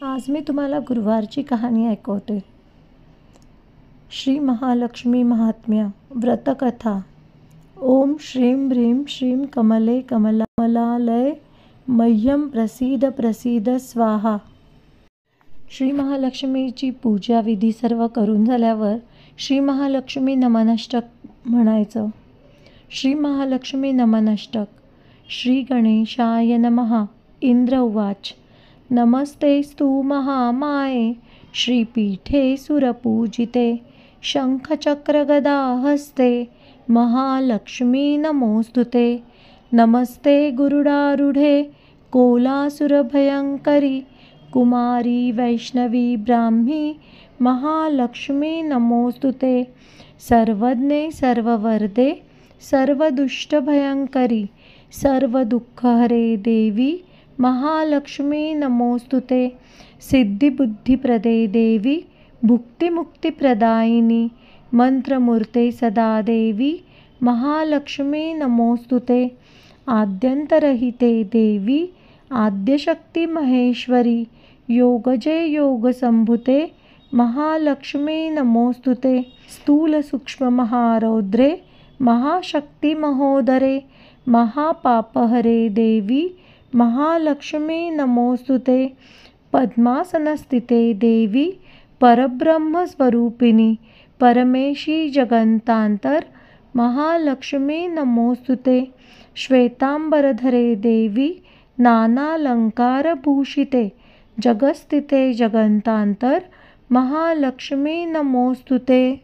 आज मी तुम्हाला गुरुवारची कहाणी ऐकवते. श्री महालक्ष्मी महात्म्य व्रतकथा. ओम श्रीं ह्रीं श्रीं कमले कमलालय मह्यम प्रसीद प्रसीद स्वाहा. श्री महालक्ष्मीची पूजा विधी सर्व करून झाल्यावर श्री महालक्ष्मी नमनष्टक म्हणायचं. श्री महालक्ष्मी नमनष्टक. श्री गणेशाय नमः. इंद्र उवाच. नमस्तेस्तु महामाये श्रीपीठे सुरपूजिते शंखचक्रगदा हस्ते महालक्ष्मी नमोस्तुते. नमस्ते गुरुडारूढे कोलासुरभयंकरी कुमारी वैष्णवी ब्राह्मी महालक्ष्मी नमोस्तुते. सर्वज्ञे सर्ववरदे सर्वदुष्टभयंकरी सर्वदुःखहरे देवी महालक्ष्मी नमोस्तुते. सिद्धिबुद्धिप्रदे देवी भुक्तिमुक्तिप्रदायिनी मंत्रमूर्ते सदा देवी महालक्ष्मी नमोस्तुते. आद्यंतरहिते देवी आद्यशक्ती महेश्वरी योगजे योगसंभुते महालक्ष्मी नमोस्तुते. स्थूल सूक्ष्म महारौद्रे महाशक्ती महोदरे महापापहरे देवी महालक्ष्मी नमोस्तुते. पद्मासनस्थिते देवी परब्रह्मस्वरूपिणी परमेशी जगन्तांतर महालक्ष्मी नमोस्तुते. श्वेतांबरधरे देवी नानालंकारभूषिते जगस्थिते जगन्तांतर महालक्ष्मी नमोस्तुते.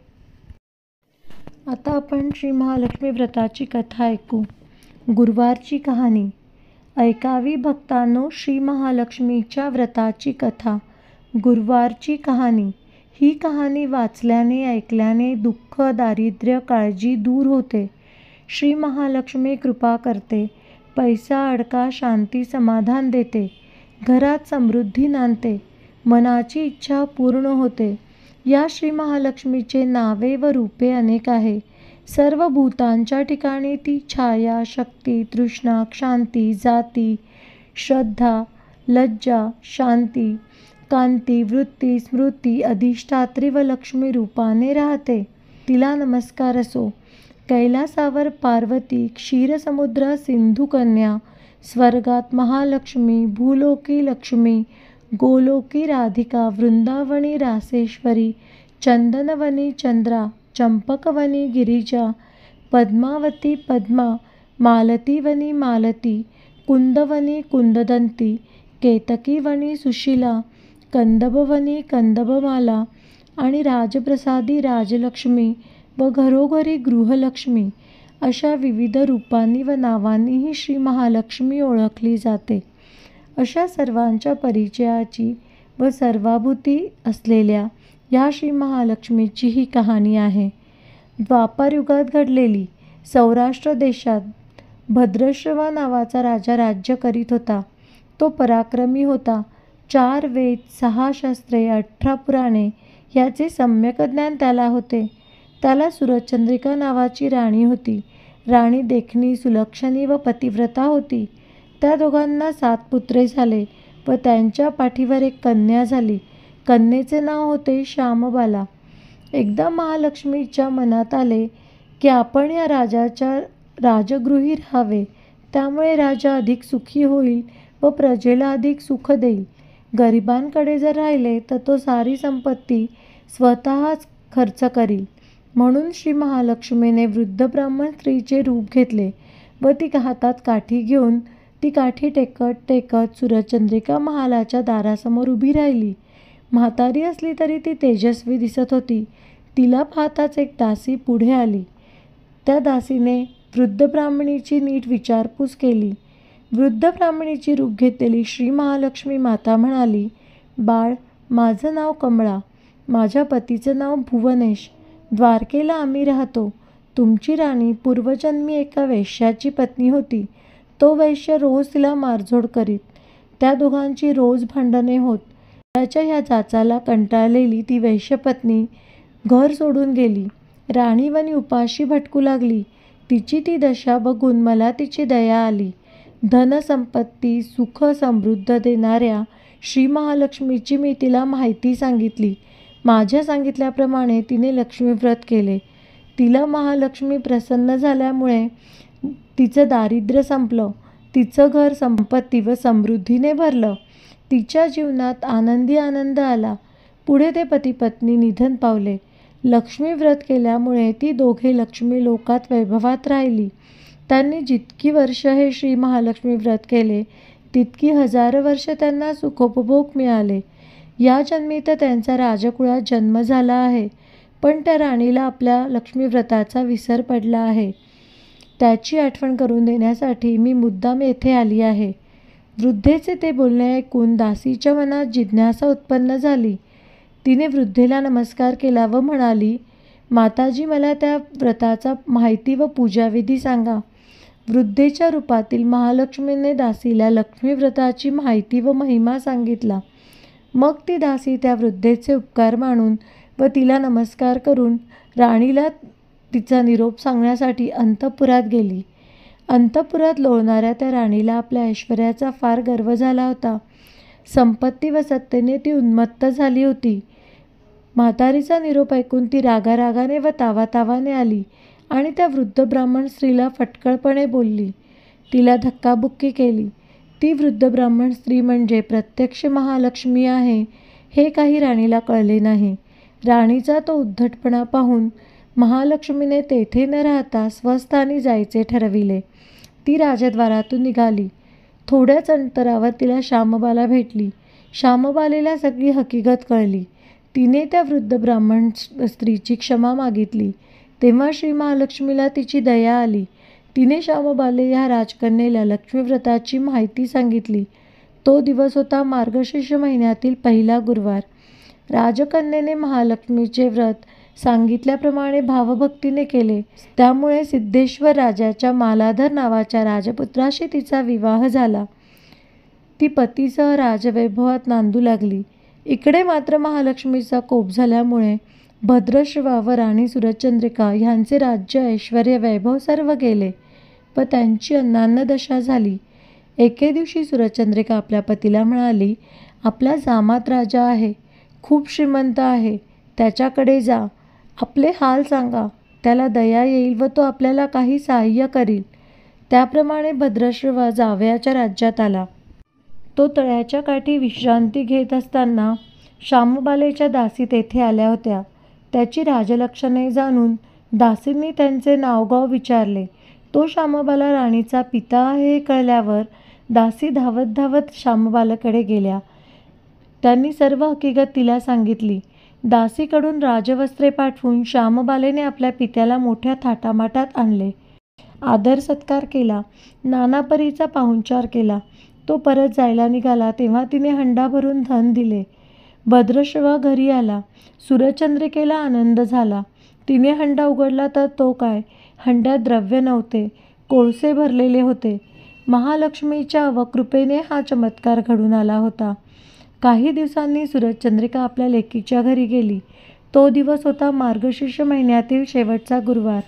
आता आपण श्री महालक्ष्मी व्रताची कथा ऐकू. गुरुवारची कहाणी. ऐकावी भक्तांनो श्री महालक्ष्मीच्या व्रताची कथा. गुरुवारची कहाणी. ही कहाणी वाचल्याने ऐकल्याने दुःख दारिद्र्य काळजी दूर होते. श्री महालक्ष्मी कृपा करते. पैसा अडका शांती समाधान देते. घरात समृद्धी नांदते. मनाची इच्छा पूर्ण होते. या श्री महालक्ष्मीचे नावे व रूपे अनेक आहे. सर्व भूतांच्या ठिकाणी ती छाया शक्ती तृष्णा शांती जाती श्रद्धा लज्जा शांती कांती वृत्ती स्मृती अधिष्ठात्री व लक्ष्मी रूपाने राहते. तिला नमस्कार असो. कैलासावर पार्वती क्षीरसमुद्र सिंधू कन्या स्वर्गात महालक्ष्मी भूलोकी लक्ष्मी गोलोकी राधिका वृंदावनी रासेश्वरी चंदनवनी चंद्रा चंपकवनी गिरिजा पद्मावती पद्मा मालतीवनी मालती कुंदवनी कुंददंती केतकीवनी सुशीला कंदबवनी कंदबमाला आणि राजप्रसादी राजलक्ष्मी व घरोघरी गृहलक्ष्मी अशा विविध रूपांनी व नावांनी ही श्री महालक्ष्मी ओळखली जाते. अशा सर्वांच्या परिचयाची व सर्वाभूती असलेल्या या श्री महालक्ष्मीची ही कहाणी आहे. द्वापार युगात घडलेली. सौराष्ट्र देशात भद्रश्रवा नावाचा राजा राज्य करीत होता. तो पराक्रमी होता. 4 वेद 6 शास्त्रे 18 पुराणे याचे सम्यक ज्ञान त्याला होते. त्याला सुरचंद्रिका नावाची राणी होती. राणी देखणी सुलक्षणी व पतिव्रता होती. त्या दोघांना 7 पुत्रे झाले व त्यांच्या पाठीवर एक कन्या झाली. कन्येचे नाव होते श्यामबाला. एकदा महालक्ष्मीच्या मनात आले की आपण या राजाच्या राजगृही राहावे. त्यामुळे राजा अधिक सुखी होईल व प्रजेला अधिक सुख देईल. गरिबांकडे जर राहिले तर तो सारी संपत्ती स्वतःच खर्च करील. म्हणून श्री महालक्ष्मीने वृद्ध ब्राह्मण स्त्रीचे रूप घेतले व ती हातात काठी घेऊन ती काठी टेकत टेकत सुरचंद्रिका महालाच्या दारासमोर उभी राहिली. म्हातारी असली तरी ती तेजस्वी दिसत होती. तिला पाहताच एक दासी पुढे आली. त्या दासीने वृद्ध ब्राह्मणीची नीट विचारपूस केली. वृद्ध ब्राह्मणीची रूप घेतलेली श्री महालक्ष्मी माता म्हणाली, बाळ, माझं नाव कमळा. माझ्या पतीचं नाव भुवनेश. द्वारकेला आम्ही राहतो. तुमची राणी पूर्वजन्मी एका वैश्याची पत्नी होती. तो वैश्य रोज तिला मारझोड करीत. त्या दोघांची रोज भांडणे होत. त्याच्या ह्या जाचाला कंटाळलेली ती वैश्यपत्नी घर सोडून गेली. राणीवनी उपाशी भटकू लागली. तिची ती दशा बघून मला तिची दया आली. धनसंपत्ती सुख समृद्ध देणाऱ्या श्री महालक्ष्मीची मी तिला माहिती सांगितली. माझ्या सांगितल्याप्रमाणे तिने लक्ष्मी व्रत केले. तिला महालक्ष्मी प्रसन्न झाल्यामुळे तिचं दारिद्र्य संपलं. तिचं घर संपत्ती व समृद्धीने भरलं. तिच्या जीवनात आनंदी आनंद आला. पुढे ते पती पत्नी निधन पावले. लक्ष्मी व्रत केल्यामुळे ती दोघे लक्ष्मी लोकात वैभवात राहिली. त्यांनी जितकी वर्ष हे श्री महालक्ष्मी व्रत केले तितकी हजारो वर्ष त्यांना सुखोपभोग मिळाले. या जन्मी तर त्यांचा राजकुळात जन्म झाला आहे, पण त्या राणीला आपल्या लक्ष्मी व्रताचा विसर पडला आहे. त्याची आठवण करून देण्यासाठी मी मुद्दाम येथे आली आहे. वृद्धेचे ते बोलणे ऐकून दासीच्या मनात जिज्ञासा उत्पन्न झाली. तिने वृद्धेला नमस्कार केला व म्हणाली, माताजी, मला त्या व्रताचा माहिती व पूजाविधी सांगा. वृद्धेच्या रूपातील महालक्ष्मीने दासीला लक्ष्मी व्रताची माहिती व महिमा सांगितला. मग ती दासी त्या वृद्धेचे उपकार मानून व तिला नमस्कार करून राणीला तिचा निरोप सांगण्यासाठी अंतःपुरात गेली. अंतःपुरात लोळणाऱ्या त्या राणीला आपल्या ऐश्वर्याचा फार गर्व झाला होता. संपत्ती व सत्तेने ती उन्मत्त झाली होती. म्हातारीचा निरोप ऐकून ती रागारागाने व तावातावाने आली आणि त्या वृद्ध ब्राह्मण स्त्रीला फटकळपणे बोलली. तिला धक्काबुक्की केली. ती वृद्ध ब्राह्मण स्त्री म्हणजे प्रत्यक्ष महालक्ष्मी आहे हे काही राणीला कळले नाही. राणीचा तो उद्धटपणा पाहून महालक्ष्मीने तेथे न राहता स्वस्थानी जायचे ठरविले. ती राजद्वारातून निघाली. थोड्याच अंतरावर तिला श्यामबाला भेटली. श्यामबालेला सगळी हकीकत कळली. तिने त्या वृद्ध ब्राह्मण स्त्रीची क्षमा मागितली. तेव्हा श्री महालक्ष्मीला तिची दया आली. तिने श्यामबाले या राजकन्येला लक्ष्मी व्रताची माहिती सांगितली. तो दिवस होता मार्गशीर्ष महिन्यातील पहिला गुरुवार. राजकन्येने महालक्ष्मीचे व्रत सांगितल्याप्रमाणे भावभक्तीने केले. त्यामुळे सिद्धेश्वर राजाच्या मालाधर नावाच्या राजपुत्राशी तिचा विवाह झाला. ती पतीसह राजवैभवात नांदू लागली. इकडे मात्र महालक्ष्मीचा कोप झाल्यामुळे भद्रश्रवा व राणी सुरचंद्रिका ह्यांचे राज्य, ऐश्वर्य, वैभव सर्व गेले व त्यांची अन्नान्नदशा झाली. एके दिवशी सुरचंद्रिका आपल्या पतीला म्हणाली, आपला जामात राजा आहे, खूप श्रीमंत आहे, त्याच्याकडे जा, आपले हाल सांगा, त्याला दया येईल व तो आपल्याला काही सहाय्य करील. त्याप्रमाणे भद्रश्रवा जावयाच्या राज्यात आला. तो तळ्याच्या काठी विश्रांती घेत असताना श्यामबालेच्या दासी तेथे आल्या होत्या. त्याची राजलक्षणे जाणून दासींनी त्यांचे नावगाव विचारले. तो श्यामबाला राणीचा पिता आहे हे कळल्यावर दासी धावत धावत श्यामबालाकडे गेल्या. त्यांनी सर्व हकीकत तिला सांगितली. दासीकडून राजवस्त्रे पाठवून श्यामबालेने आपल्या पित्याला मोठ्या थाटामाटात आणले. आदर सत्कार केला. नाना परीचा पाहुणचार केला. तो परत जायला निघाला तेव्हा तिने हंडा भरून धन दिले. भद्रश्रवा घरी आला. सुरचंद्रिकेला आनंद झाला. तिने हंडा उघडला तर तो काय, हंड्यात द्रव्य नव्हते, कोळसे भरलेले होते. महालक्ष्मीच्या अवकृपेने हा चमत्कार घडून आला होता. काही दिवसांनी सुरचंद्रिका आपल्या लेकीच्या घरी गेली. तो दिवस होता मार्गशीर्ष महिन्यातील शेवटचा गुरुवार.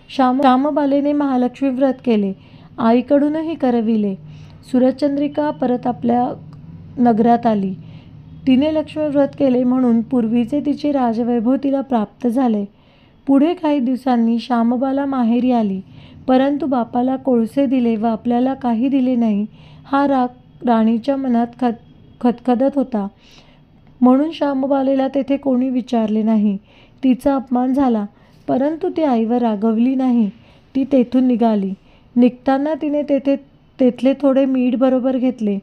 श्यामबालेने महालक्ष्मी व्रत केले. आईकडूनही करविले. सुरचंद्रिका परत आपल्या नगरात आली. तिने लक्ष्मी व्रत केले म्हणून पूर्वीचे तिचे राजवैभव तिला प्राप्त झाले. पुढे काही दिवसांनी श्यामबाला माहेरी आली, परंतु बापाला कोळसे दिले व आपल्याला काही दिले नाही हा राग राणीच्या मनात खदखदत होता. म्हणून श्यामबालेला तेथे कोणी विचारले नाही. तिचा अपमान झाला, परंतु ती आईवर रागवली नाही. ती तेथून निघाली. निघताना तिने तेथले थोडे मीठ बरोबर घेतले.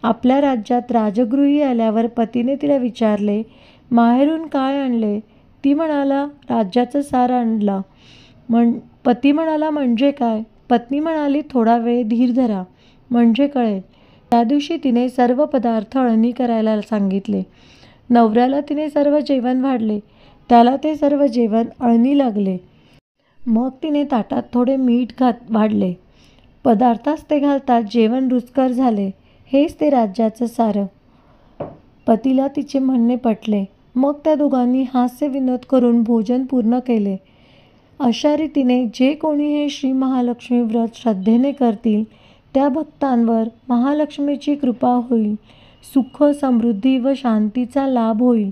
आपल्या राज्यात राजगृही आल्यावर पतीने तिला विचारले, माहेरून काय आणले? ती म्हणाला, राज्याचं सार आणला. पती म्हणाला, म्हणजे काय? पत्नी म्हणाली, थोडा वेळ धीर धरा, म्हणजे कळेल. त्या दिवशी तिने सर्व पदार्थ अळणी करायला सांगितले. नवऱ्याला तिने सर्व जेवण वाढले. त्याला ते सर्व जेवण अळणी लागले. मग तिने ताटात थोडे मीठ वाढले. पदार्थास ते घालताच जेवण रुचकर झाले. हेच ते राज्याचं सार. पतीला तिचे म्हणणे पटले. मग त्या दोघांनी हास्य विनोद करून भोजन पूर्ण केले. अशा रीतीने जे कोणी हे श्री महालक्ष्मी व्रत श्रद्धेने करतील त्या भक्तांवर महालक्ष्मीची कृपा होईल. सुख, समृद्धी व शांतीचा लाभ होईल.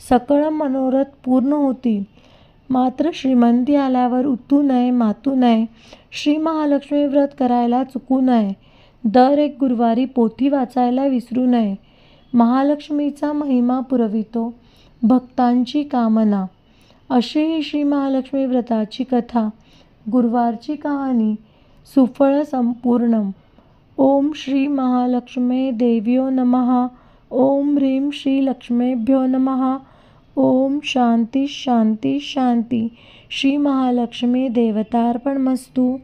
सकळ मनोरथ पूर्ण होतील. मात्र श्रीमंती आल्यावर उतू नये, मातू नये. श्री महालक्ष्मी व्रत करायला चुकू नये. दर एक गुरुवारी पोथी वाचायला विसरू नये. महालक्ष्मीचा महिमा पुरवितो भक्तांची कामना. अशी ही श्री महालक्ष्मी व्रताची कथा. गुरुवारची कहाणी सुफळ संपूर्णम. ओम श्री महालक्ष्मे देव्यो नमः. ओम ह्रीं श्री लक्ष्मीभ्यो नमः. ओम शांती शांती शांती. श्री महालक्ष्मी देवतार्पणमस्तु.